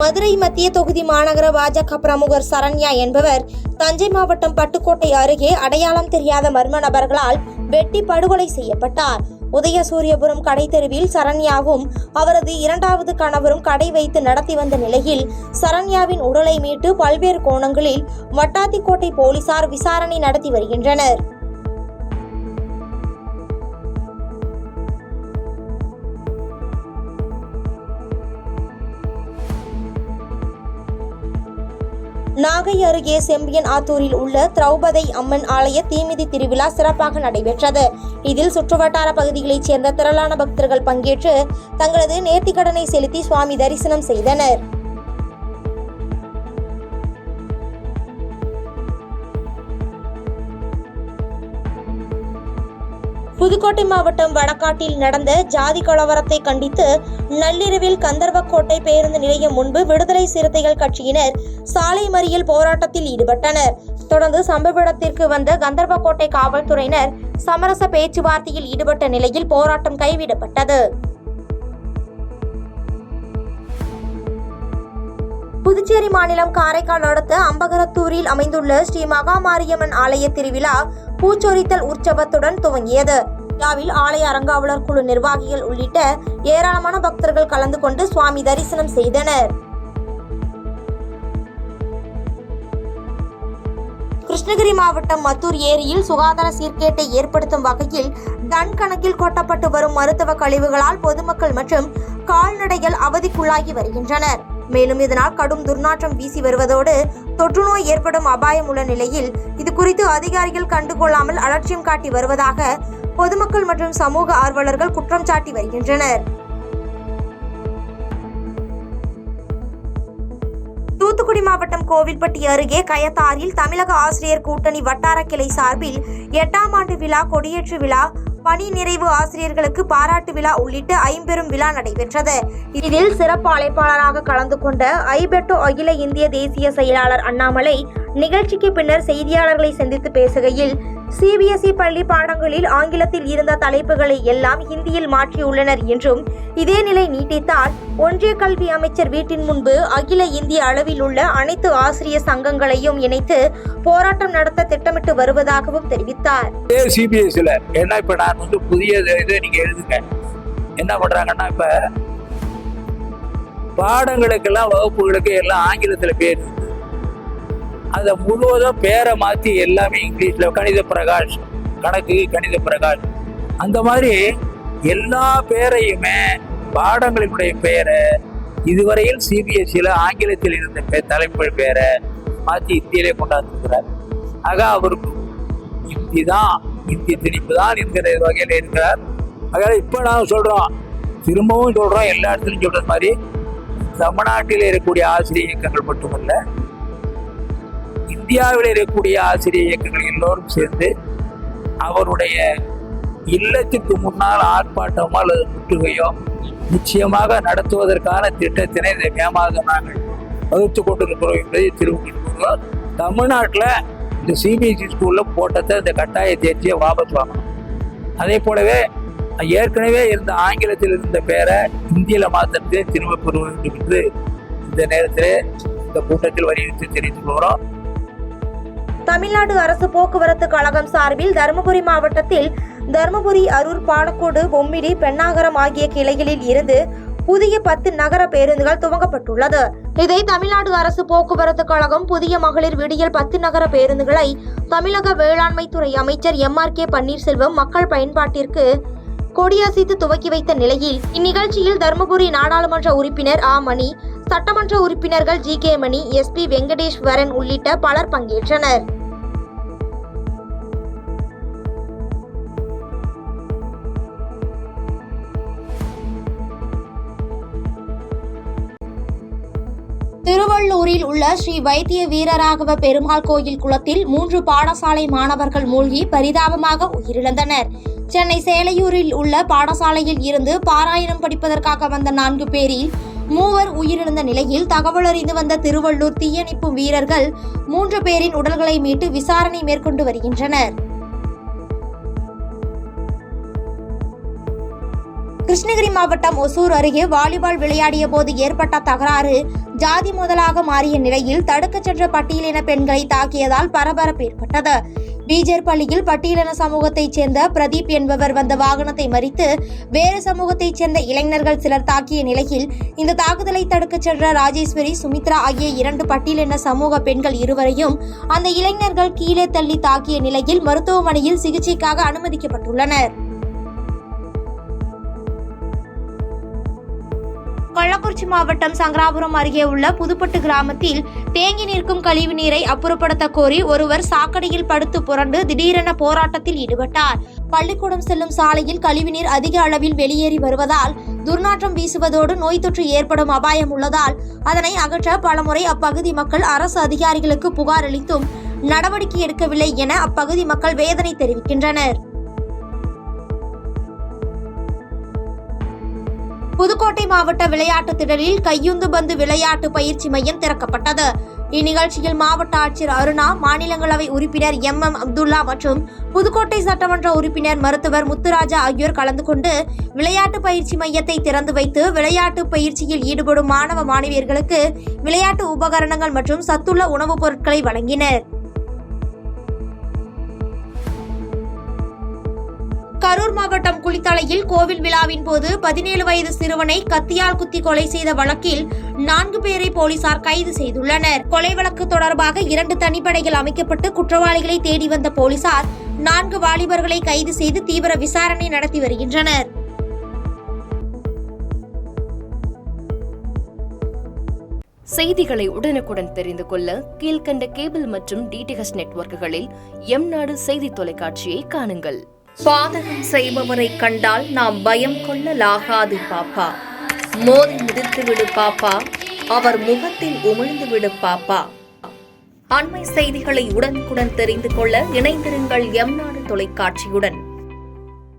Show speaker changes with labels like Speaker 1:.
Speaker 1: மதுரை மத்திய தொகுதி மாநகர பாஜக பிரமுகர் சரண்யா என்பவர் தஞ்சை மாவட்டம் பட்டுக்கோட்டை அருகே அடையாளம் தெரியாத மர்ம நபர்களால் வெட்டி படுகொலை செய்யப்பட்டார். உதயசூரியபுரம் கடை தெருவில் சரண்யாவும் அவரது இரண்டாவது கணவரும் கடை வைத்து நடத்தி வந்த நிலையில் சரண்யாவின் உடலை மீட்டு பல்வேறு கோணங்களில் வட்டாத்திக்கோட்டை போலீசார் விசாரணை நடத்தி வருகின்றனர். நாகை அருகே செம்பியன் ஆத்தூரில் உள்ள திரௌபதி அம்மன் ஆலய தீமிதி திருவிழா சிறப்பாக நடைபெற்றது. இதில் சுற்றுவட்டார பகுதிகளைச் சேர்ந்த திரளான பக்தர்கள் பங்கேற்று தங்களது நேர்த்திக்கடனை செலுத்தி சுவாமி தரிசனம் செய்தனர். புதுக்கோட்டை மாவட்டம் வடக்காட்டில் நடந்த ஜாதி கலவரத்தை கண்டித்து நள்ளிரவில் கந்தர்வக்கோட்டை பேருந்து நிலையம் முன்பு விடுதலை சிறுத்தைகள் கட்சியினர் சாலை மறியல் போராட்டத்தில் ஈடுபட்டனர். தொடர்ந்து சம்பவ இடத்திற்கு வந்த கந்தர்வக்கோட்டை காவல்துறையினர் சமரச பேச்சுவார்த்தையில் ஈடுபட்ட நிலையில் போராட்டம் கைவிடப்பட்டது. புதுச்சேரி மாநிலம் காரைக்கால் அடுத்த அம்பகரத்தூரில் அமைந்துள்ள ஸ்ரீ மகாமாரியம்மன் ஆலய திருவிழா பூச்சொரித்தல் உற்சவத்துடன் துவங்கியது. விழாவில் ஆலய அறங்காவலர் குழு நிர்வாகிகள் உள்ளிட்ட ஏராளமான பக்தர்கள் கலந்து கொண்டு சுவாமி தரிசனம் செய்தனர். கிருஷ்ணகிரி மாவட்டம் மத்தூர் ஏரியில் சுகாதார சீர்கேட்டை ஏற்படுத்தும் வகையில் டன் கணக்கில் கொட்டப்பட்டு வரும் மருத்துவ கழிவுகளால் பொதுமக்கள் மற்றும் கால்நடைகள் அவதிக்குள்ளாகி வருகின்றனர். மேலும் இதனால் கடும் துர்நாற்றம் வீசி வருவதோடு தொற்றுநோய் ஏற்படும் அபாயம் உள்ள நிலையில் இது குறித்து அதிகாரிகள் கண்டுகொள்ளாமல் அலட்சியம் காட்டி வருவதாக பொதுமக்கள் மற்றும் சமூக ஆர்வலர்கள் குற்றம் சாட்டி வருகின்றனர். தூத்துக்குடி மாவட்டம் கோவில்பட்டி அருகே கயத்தாரில் தமிழக ஆசிரியர் கூட்டணி வட்டார கிளை சார்பில் 8ஆம் ஆண்டு விழா, கொடியேற்று விழா, பணி நிறைவு ஆசிரியர்களுக்கு பாராட்டு விழா உள்ளிட்ட ஐம்பெரும் விழா நடைபெற்றது. இதில் சிறப்பு அழைப்பாளராக கலந்து கொண்ட ஐபெட்டோ அகில இந்திய தேசிய செயலாளர் அண்ணாமலை நிகழ்ச்சிக்கு பின்னர் செய்தியாளர்களை சந்தித்து பேசுகையில், சிபிஎஸ்இ பள்ளி பாடங்களில் ஆங்கிலத்தில் இருந்த தலைப்புகளை எல்லாம் ஹிந்தியில் மாற்றியுள்ளனர் என்றும், இதே நிலை நீட்டித்தால் ஒன்றிய கல்வி அமைச்சர் வீட்டின் முன்பு அகில இந்திய அளவில் உள்ள அனைத்து ஆசிரியர் சங்கங்களையும் இணைத்து போராட்டம் நடத்த திட்டமிட்டு வருவதாகவும் தெரிவித்தார்.
Speaker 2: சிபிஎஸ்இல என்ன இப்ப நான் புதிய இதை நீங்க எழுதுங்க, என்ன பண்றாங்கன்னா இப்ப பாடங்களுக்கெல்லாம் வகுப்புகளுக்கு எல்லாம் ஆங்கிலத்துல பேர், அதை முழுவதும் பேரை மாற்றி எல்லாமே இங்கிலீஷ்ல கணித பிரகாஷ், கணக்கு கணித பிரகாஷ், அந்த மாதிரி எல்லா பேரையுமே பாடங்களினுடைய பெயரை இதுவரையில் சிபிஎஸ்இல ஆங்கிலத்தில் இருந்த தலைப்புகள் பேரை மாற்றி இந்தியிலே கொண்டாந்துருக்கிறார். ஆக அவருக்கு இந்தி திணிப்பு தான் என்கிற வகையில் இருக்கிறார். ஆக இப்போ நான் சொல்றோம், திரும்பவும் சொல்றோம், எல்லா இடத்துலையும் சொல்ற மாதிரி தமிழ்நாட்டில் இருக்கக்கூடிய ஆசிரியர் இயக்கங்கள் மட்டுமல்ல, இந்தியாவில் இருக்கக்கூடிய ஆசிரியர் இயக்கங்கள் எல்லோரும் சேர்ந்து அவருடைய இல்லத்திற்கு முன்னால் ஆர்ப்பாட்டமோ அல்லது முற்றுகையோ நிச்சயமாக நடத்துவதற்கான திட்டத்தினை இந்த மே மாதம் நாங்கள் வகுத்து கொண்டிருக்கிறோம் என்பதை திரும்ப தமிழ்நாட்டில் இந்த சிபிஎஸ்இ ஸ்கூலில் போட்டதை இந்த கட்டாய தேர்ச்சியை வாபஸ் வாங்கணும். அதே போலவே ஏற்கனவே இருந்த ஆங்கிலத்தில் இருந்த பேரை இந்தியில மாற்றத்தை திரும்ப பெற வேண்டும் என்று இந்த நேரத்தில் இந்த கூட்டத்தில் வலியுறுத்தி தெரிவித்து வருகிறோம்.
Speaker 1: தமிழ்நாடு அரசு போக்குவரத்து கழகம் சார்பில் தருமபுரி மாவட்டத்தில் தருமபுரி, அரூர், பாலக்கோடு, பொம்மிடி, பெண்ணாகரம் ஆகிய கிளைகளில் இருந்து புதிய 10 நகர பேருந்துகள் துவங்கப்பட்டுள்ளது. இதை தமிழ்நாடு அரசு போக்குவரத்து கழகம் புதிய மகளிர் விடியல் 10 நகர பேருந்துகளை தமிழக வேளாண்மை துறை அமைச்சர் MRK பன்னீர்செல்வம் மக்கள் பயன்பாட்டிற்கு கொடியசைத்து துவக்கி வைத்த நிலையில் இந்நிகழ்ச்சியில் தருமபுரி நாடாளுமன்ற உறுப்பினர் ஆ மணி, சட்டமன்ற உறுப்பினர்கள் GK மணி, SP வெங்கடேஸ்வரன் உள்ளிட்ட பலர் பங்கேற்றனர். திருவள்ளூரில் உள்ள ஸ்ரீ வைத்திய வீரராகவ பெருமாள் கோயில் குளத்தில் 3 பாடசாலை மாணவர்கள் மூழ்கி பரிதாபமாக உயிரிழந்தனர். சென்னை சேலையூரில் உள்ள பாடசாலையில் இருந்து பாராயணம் படிப்பதற்காக வந்த 4 பேரில் 3 உயிரிழந்த நிலையில் தகவல் அறிந்து வந்த திருவள்ளூர் தீயணைப்பு வீரர்கள் 3 பேரின் உடல்களை மீட்டு விசாரணை மேற்கொண்டு வருகின்றனர். கிருஷ்ணகிரி மாவட்டம் ஒசூர் அருகே வாலிபால் விளையாடிய போது ஏற்பட்ட தகராறு ஜாதி முதலாக மாறிய நிலையில் தடுக்கச் சென்ற பட்டியலின பெண்களை தாக்கியதால் பரபரப்பு ஏற்பட்டது. பீஜர் பள்ளியில் பட்டியலின சமூகத்தைச் சேர்ந்த பிரதீப் என்பவர் வந்த வாகனத்தை மறித்து வேறு சமூகத்தைச் சேர்ந்த இளைஞர்கள் சிலர் தாக்கிய நிலையில் இந்த தாக்குதலை தடுக்கச் சென்ற ராஜேஸ்வரி, சுமித்ரா ஆகிய 2 பட்டியலின சமூக பெண்கள் இருவரையும் அந்த இளைஞர்கள் கீழே தள்ளி தாக்கிய நிலையில் மருத்துவமனையில் சிகிச்சைக்காக அனுமதிக்கப்பட்டுள்ளனர். கள்ளக்குறிச்சி மாவட்டம் சங்கராபுரம் அருகே உள்ள புதுப்பட்டு கிராமத்தில் தேங்கி நிற்கும் கழிவு நீரை அப்புறப்படுத்த கோரி ஒருவர் சாக்கடையில் படுத்து புரண்டு திடீரென போராட்டத்தில் ஈடுபட்டார். பள்ளிக்கூடம் செல்லும் சாலையில் கழிவுநீர் அதிக அளவில் வெளியேறி வருவதால் துர்நாற்றம் வீசுவதோடு நோய் தொற்று ஏற்படும் அபாயம் உள்ளதால் அதனை அகற்ற பலமுறை அப்பகுதி மக்கள் அரசு அதிகாரிகளுக்கு புகார் அளித்தும் நடவடிக்கை எடுக்கவில்லை என அப்பகுதி மக்கள் வேதனை தெரிவிக்கின்றனர். புதுக்கோட்டை மாவட்ட விளையாட்டு திடலில் கையுந்து பந்து விளையாட்டு பயிற்சி மையம் திறக்கப்பட்டது. இந்நிகழ்ச்சியில் மாவட்ட ஆட்சியர் அருணா, மாநிலங்களவை உறுப்பினர் MM அப்துல்லா மற்றும் புதுக்கோட்டை சட்டமன்ற உறுப்பினர் மருத்துவர் முத்துராஜா ஆகியோர் கலந்து கொண்டு விளையாட்டு பயிற்சி மையத்தை திறந்து வைத்து விளையாட்டு பயிற்சியில் ஈடுபடும் மாணவ மாணவியர்களுக்கு விளையாட்டு உபகரணங்கள் மற்றும் சத்துள்ள உணவுப் பொருட்களை வழங்கினர். கரூர் மாவட்டம் குளித்தலையில் கோவில் விழாவின் போது 17 வயது சிறுவனை கத்தியால் குத்தி கொலை செய்த வழக்கில் 4 பேரை போலீசார் கைது செய்துள்ளனர். கொலை வழக்கு தொடர்பாக 2 தனிப்படைகள் அமைக்கப்பட்டு குற்றவாளிகளை தேடி வந்த போலீசார் 4 வாலிபர்களை கைது செய்து தீவிர விசாரணை நடத்தி வருகின்றனர்.
Speaker 3: செய்திகளை உடனுக்குடன் தெரிந்து கொள்ள கீழ்கண்ட கேபிள் மற்றும் DTH நெட்வொர்க்குகளில் எம்நாடு செய்தி தொலைக்காட்சியை காணுங்கள்.
Speaker 4: பாதகம் செய்பவரை கண்டால் நாம் பயம் கொள்ளலாகாது பாப்பா. மோதி மிதித்து விடு பாப்பா, அவர் முகத்தில் உமிழ்ந்து விடு பாப்பா. அண்மை செய்திகளை உடனுக்குடன் தெரிந்து கொள்ள இணைந்திருங்கள் எம்நாடு தொலைக்காட்சியுடன்.